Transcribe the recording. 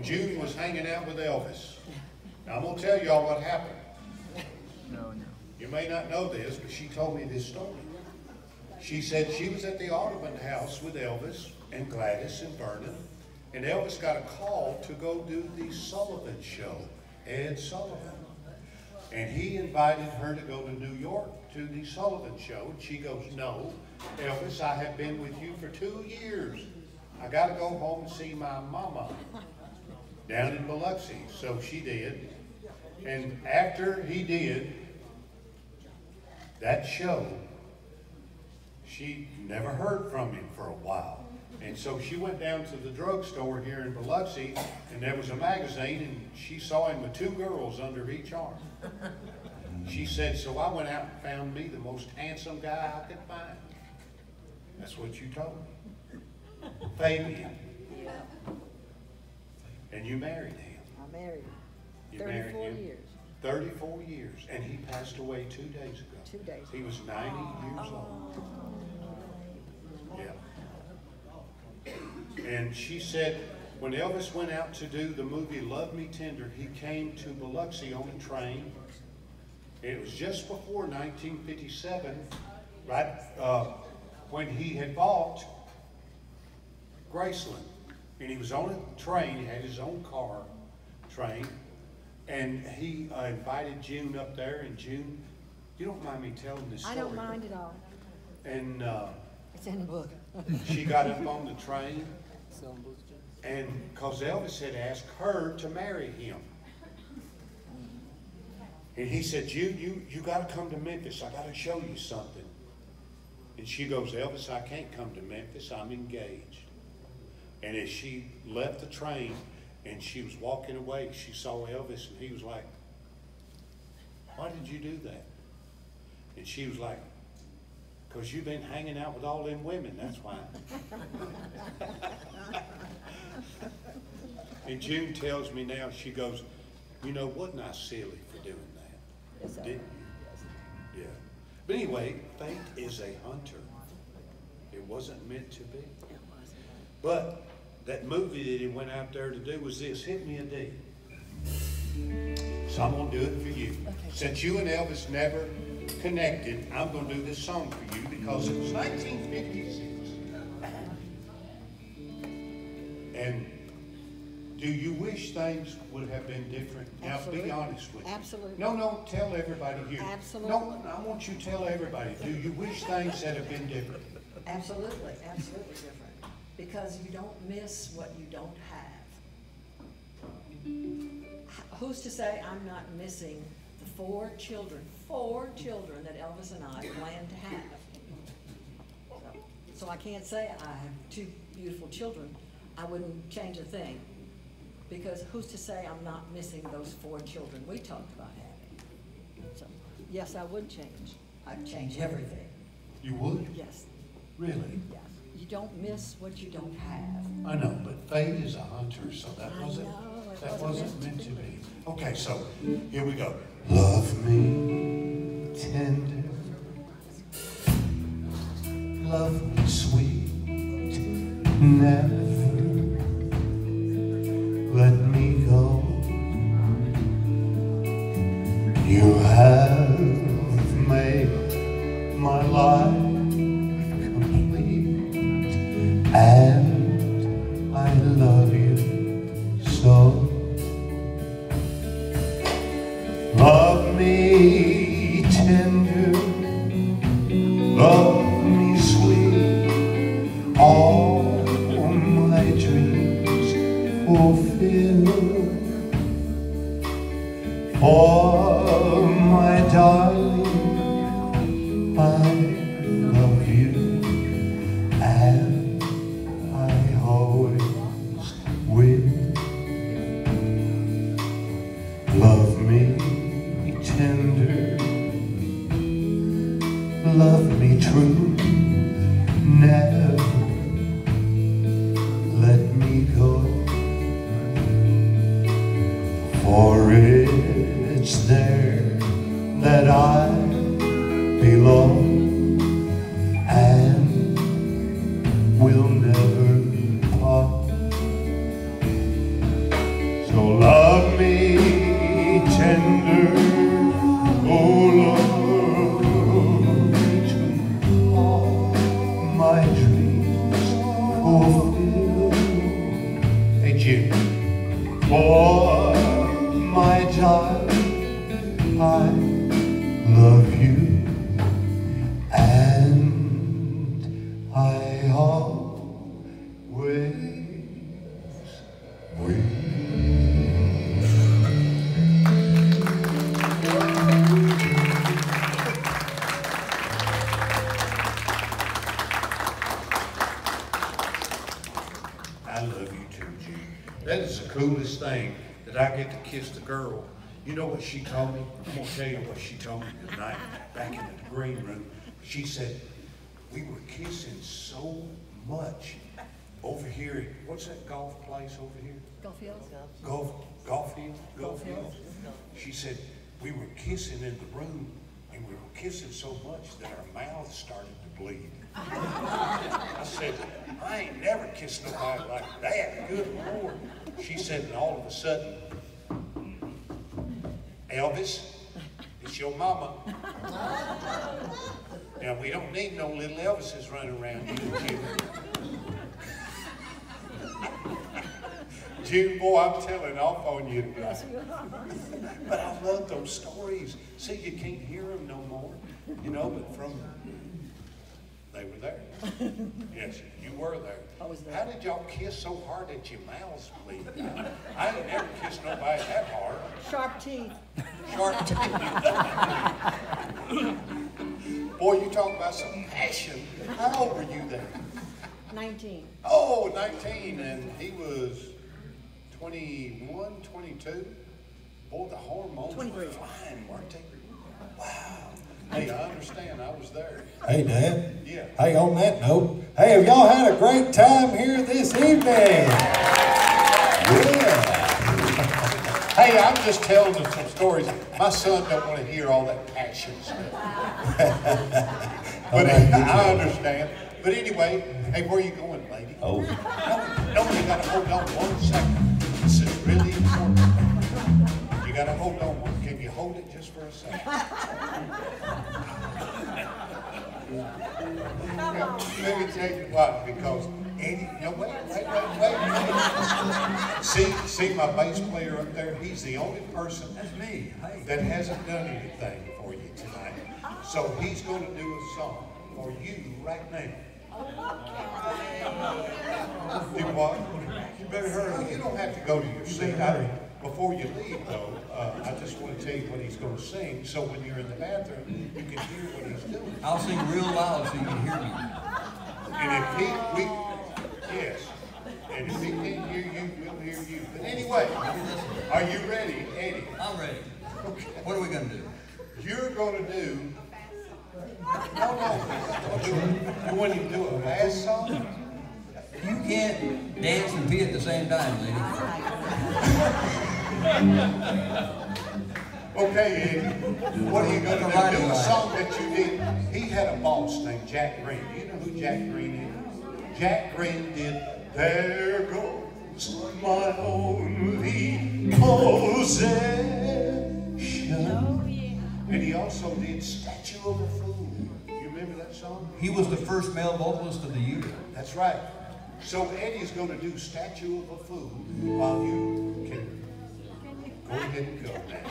June was hanging out with Elvis. Now I'm going to tell y'all what happened. No. You may not know this, but she told me this story. She said she was at the Audubon house with Elvis and Gladys and Vernon, and Elvis got a call to go do the Sullivan show, Ed Sullivan. And he invited her to go to New York to the Sullivan show, and she goes, no, Elvis, I have been with you for 2 years. I got to go home and see my mama down in Biloxi. So she did. And after he did that show, she never heard from him for a while. And so she went down to the drugstore here in Biloxi, and there was a magazine, and she saw him with 2 girls under each arm. She said, so I went out and found me the most handsome guy I could find. That's what you told me. Fabian. Yeah. And you married him. I married him. You 34 married him. years. 34 years. And he passed away 2 days ago. 2 days. He was 90 years old. Yeah. And she said, when Elvis went out to do the movie Love Me Tender, he came to Biloxi on a train. It was just before 1957, right when he had bought Graceland. And he was on a train, he had his own car, train, and he invited June up there, and June, you don't mind me telling this story? I don't mind at all. And It's in the book. she got up on the train, and because Elvis had asked her to marry him. And he said, you got to come to Memphis. I got to show you something. And she goes, Elvis, I can't come to Memphis. I'm engaged. And as she left the train and she was walking away, she saw Elvis, and he was like, why did you do that? And she was like, because you've been hanging out with all them women, that's why. And June tells me now, she goes, you know, wasn't I silly for doing that? Yes, Didn't you? Yeah. But anyway, fate is a hunter. It wasn't meant to be. It wasn't. But that movie that he went out there to do was this, Hit Me a D. So I'm going to do it for you. Okay. Since you and Elvis never connected, I'm going to do this song for you because it was 1956. And do you wish things would have been different? Absolutely. Now, be honest with me. Absolutely. No, tell everybody here. Absolutely. No, I want you to tell everybody. Do you wish things had have been different? Absolutely, absolutely different. Because you don't miss what you don't have. Who's to say I'm not missing the 4 children that Elvis and I planned to have? So I can't say I have 2 beautiful children. I wouldn't change a thing. Because who's to say I'm not missing those 4 children we talked about having? So, yes, I would change. I'd change everything. You would? Yes, Really? yes. You don't miss what you don't have. I know, but fate is a hunter, so that I wasn't know, it that wasn't wasn't meant meant to to be. be. Okay, so here we go. Love me tender, love me sweet, never let me go. You have made my life complete, and I love you so. Love me tender, love me sweet, all my dreams fulfill. For my darling, I love you, and I always will. Love me tender, love me true, never let me go. For it's there that I belong, and will never part. love me tender, oh love me to all my dreams fulfill. Hey June, for my child, I love you, and I always will. I love you too, June. That is the coolest thing, that I get to kiss the girl. You know what she told me? I'm gonna tell you what she told me tonight, back in the green room. She said, we were kissing so much over here. What's that golf place over here? Golf Hills? Golf Hills. She said, we were kissing in the room, and we were kissing so much that our mouths started to bleed. I said, I ain't never kissed nobody like that, good Lord. She said, and all of a sudden, Elvis, it's your mama. Now, we don't need no little Elvises running around here, June. June, boy, I'm telling off on you tonight. But I love those stories. See, you can't hear them no more, you know, but from, they were there. Yes, you were there. I was there. How did y'all kiss so hard that your mouths bleed? I ain't never kissed nobody that hard. Sharp teeth. Sharp teeth. Boy, you talk about some passion. How old were you then? 19. Oh, 19, and he was 21, 22. Boy, the hormones 23. were flying, weren't they? Wow. Hey, I understand. I was there. Hey, Dad. Yeah. Hey, on that note, hey, have y'all had a great time here this evening? Yeah. Hey, I'm just telling them some stories. My son don't want to hear all that passion stuff. But I understand. But anyway, hey, where are you going, lady? Oh. No, you got to hold on 1 second. This is really important. You got to hold on one. Can you hold it just for a second? Let me tell you what, because Eddie, no, wait. See my bass player up there? He's the only person that hasn't done anything for you tonight. So he's going to do a song for you right now. Do what? You better hurry. You don't have to go to your seat. Before you leave, though, I just want to tell you what he's going to sing, so when you're in the bathroom, you can hear what he's doing. I'll sing real loud so you can hear me. And if and if he can't hear you, we'll hear you. But anyway, are you ready, Eddie? I'm ready. Okay. What are we going to do? You're going to do, you want to do a last song? You can't dance and pee at the same time, lady. Okay, Eddie, what are you going to do? Do a song that you did. He had a boss named Jack Green. Do you know who Jack Green is? Jack Green did There Goes My Only Possession. And he also did Statue of a Fool. You remember that song? He was the first male vocalist of the year. That's right. So Eddie's going to do Statue of a Fool while you can go ahead and go now.